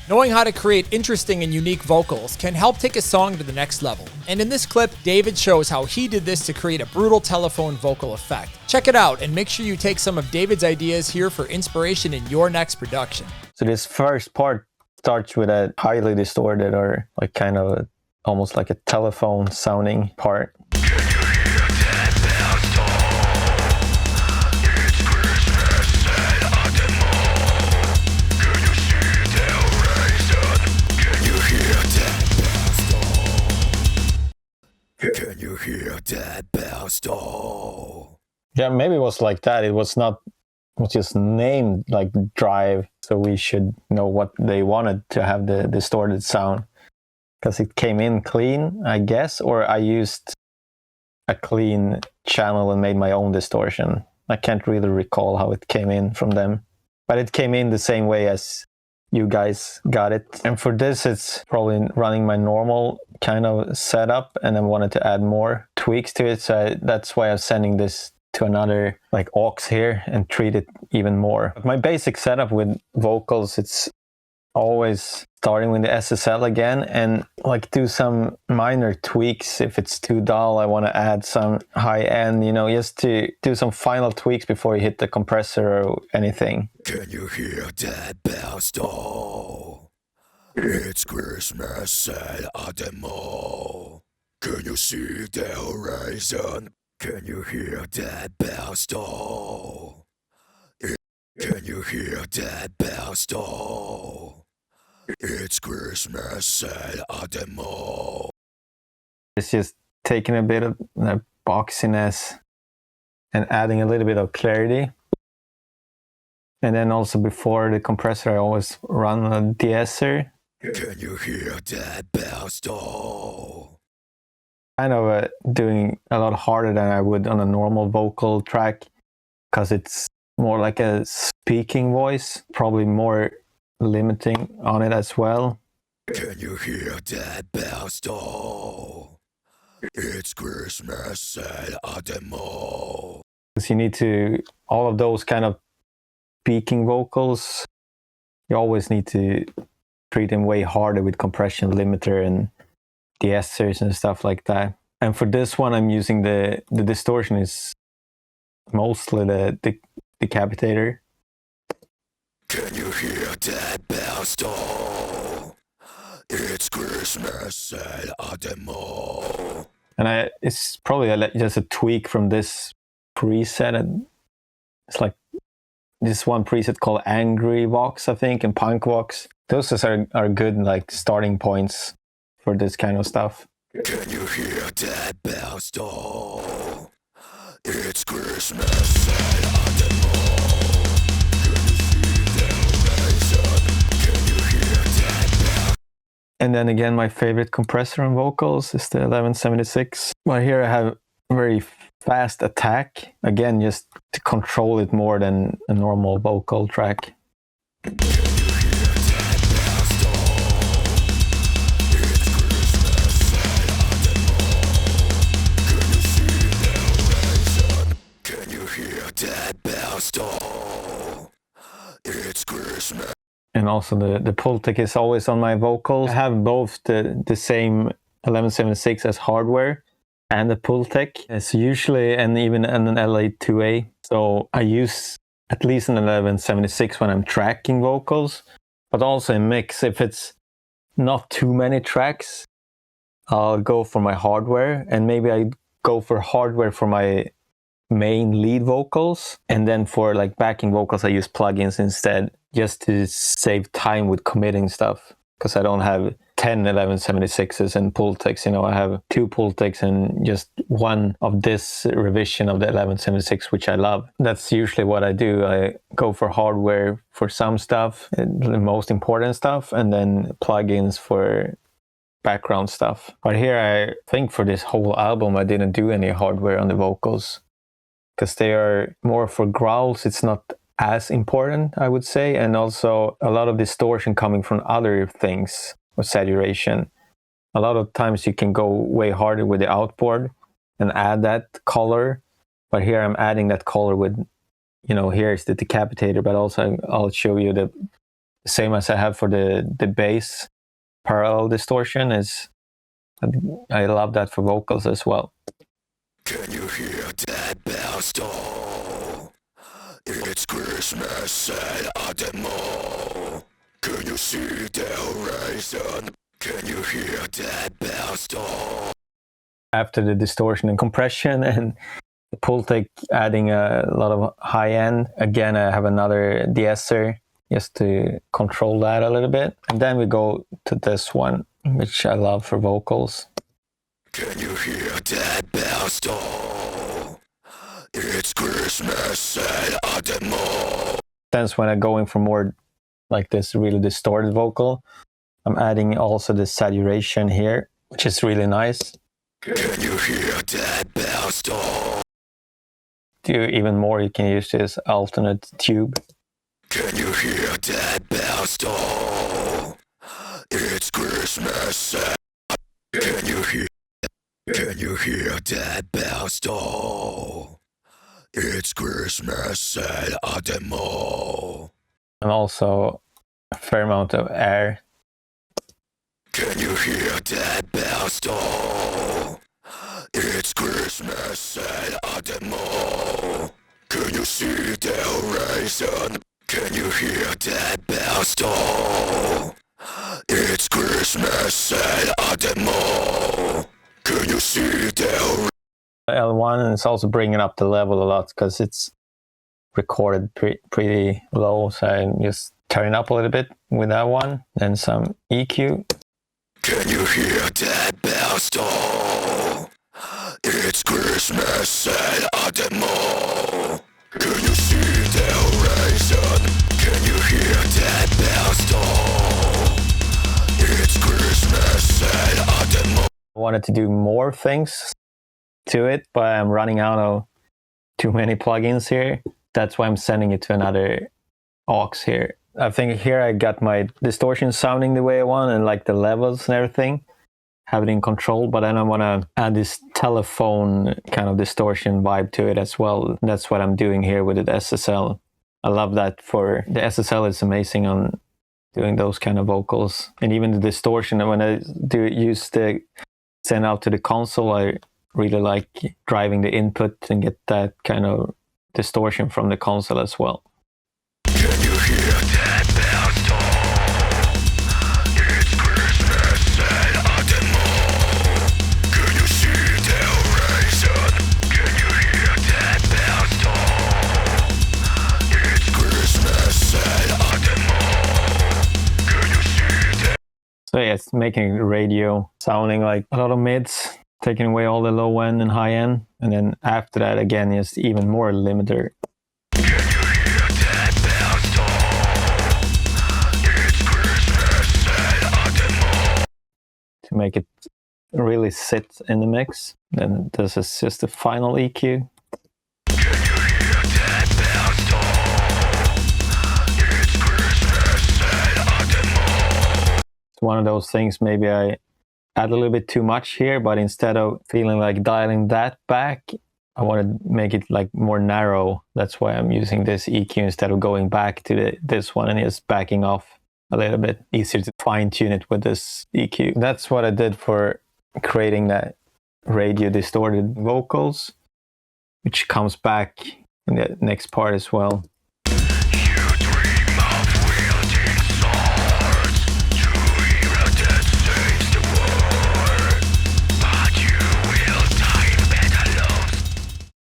Knowing how to create interesting and unique vocals can help take a song to the next level. And in this clip, David shows how he did this to create a brutal telephone vocal effect. Check it out and make sure you take some of David's ideas here for inspiration in your next production. So this first part starts with a highly distorted or like kind of almost like a telephone sounding part. Can you hear that bell stall? Yeah, maybe it was like that. It was just named like Drive, so we should know what they wanted to have the distorted sound. Because it came in clean, I guess, or I used a clean channel and made my own distortion. I can't really recall how it came in from them. But it came in the same way as you guys got it. And for this, it's probably running my normal kind of setup, and I wanted to add more tweaks to it, so that's why I'm sending this to another like aux here and treat it even more. My basic setup with vocals, it's always starting with the SSL again and like do some minor tweaks. If it's too dull, I want to add some high end, you know, just to do some final tweaks before you hit the compressor or anything. Can you hear that bell stall? It's Christmas at the mall. Can you see the horizon? Can you hear that bell stall? Can you hear that bell stall? It's Christmas at the mall. It's just taking a bit of the boxiness and adding a little bit of clarity. And then also before the compressor, I always run a de-esser. Can you hear that bell stall? Kind of doing a lot harder than I would on a normal vocal track, because it's more like a speaking voice, probably more limiting on it as well. Can you hear that bell stall? It's Christmas at the mall. Because you need to, all of those kind of speaking vocals, you always need to treat them way harder with compression limiter and de-essers and stuff like that. And for this one, I'm using the distortion is mostly the Decapitated. Can you hear that bell stall? It's Christmas at the mall. And it's probably just a tweak from this preset. And it's like this one preset called Angry Vox, I think, and Punk Vox. Those are good like starting points for this kind of stuff. Can you hear that bell stall? It's Christmas at the mall. Can you see the horizon? Can you hear that bell? And then again, my favorite compressor on vocals is the 1176. But here I have a very fast attack, again, just to control it more than a normal vocal track. That bell stall. It's Christmas. And also the pull tick is always on my vocals. I have both the same 1176 as hardware and the pull tick. It's usually and even an LA2A. So I use at least an 1176 when I'm tracking vocals, but also in mix. If it's not too many tracks, I'll go for my hardware, and maybe I go for hardware for my main lead vocals, and then for like backing vocals I use plugins instead, just to save time with committing stuff, because I don't have 10 1176s and pull ticks. You know, I have 2 pull ticks and just one of this revision of the 1176, which I love. That's usually what I do. I go for hardware for some stuff, the most important stuff, and then plugins for background stuff. But here I think for this whole album I didn't do any hardware on the vocals, because they are more for growls. It's not as important, I would say. And also a lot of distortion coming from other things, or saturation. A lot of times you can go way harder with the outboard and add that color. But here I'm adding that color with, you know, here's the Decapitated, but also I'll show you the the same as I have for the bass parallel distortion. I love that for vocals as well. Can you hear that bell toll? It's Christmas at the mall. Can you see the horizon? Can you hear that bell toll? After the distortion and compression and the Pultec adding a lot of high end, again I have another de-esser just to control that a little bit. And then we go to this one, which I love for vocals. Can you hear that bell toll? It's Christmas at the mall. That's when I'm going for more like this really distorted vocal. I'm adding also the saturation here, which is really nice. Can you hear that bell toll? Do even more, you can use this alternate tube. Can you hear that bell toll? It's Christmas. Can you hear that bell toll? It's Christmas at the mall. And also a fair amount of air. Can you hear that bell toll? It's Christmas at the mall. Can you see the horizon? Can you hear that bell toll? It's Christmas at the mall. Can you see the horizon? L1, and it's also bringing up the level a lot because it's recorded pretty low, so I'm just turning up a little bit with that one. Then some EQ. Can you hear that bell toll? It's Christmas at the mall. Can you see the horizon? Can you hear that bell toll? It's Christmas at the mall. I wanted to do more things to it, but I'm running out of too many plugins here. That's why I'm sending it to another aux here. I think here I got my distortion sounding the way I want and like the levels and everything, have it in control, but then I want to add this telephone kind of distortion vibe to it as well. That's what I'm doing here with the SSL. I love that for the SSL. It's amazing on doing those kind of vocals. And even the distortion, when I use the send out to the console, I really like driving the input and get that kind of distortion from the console as well. Can you hear that bell toll? It's Christmas at the mall. Can you see the horizon? Can you hear that bell toll? It's Christmas at the mall. Can you see that? So yeah, it's making radio sounding like a lot of mids, taking away all the low end and high end, and then after that again is even more limiter. Can you hear that bell toll? It's Christmas at the mall. To make it really sit in the mix. Then this is just the final EQ. Can you hear that bell toll? It's Christmas at the mall. It's one of those things, maybe I add a little bit too much here, but instead of feeling like dialing that back, I want to make it like more narrow. That's why I'm using this EQ instead of going back to this one and just backing off a little bit. Easier to fine tune it with this EQ. That's what I did for creating that radio distorted vocals, which comes back in the next part as well.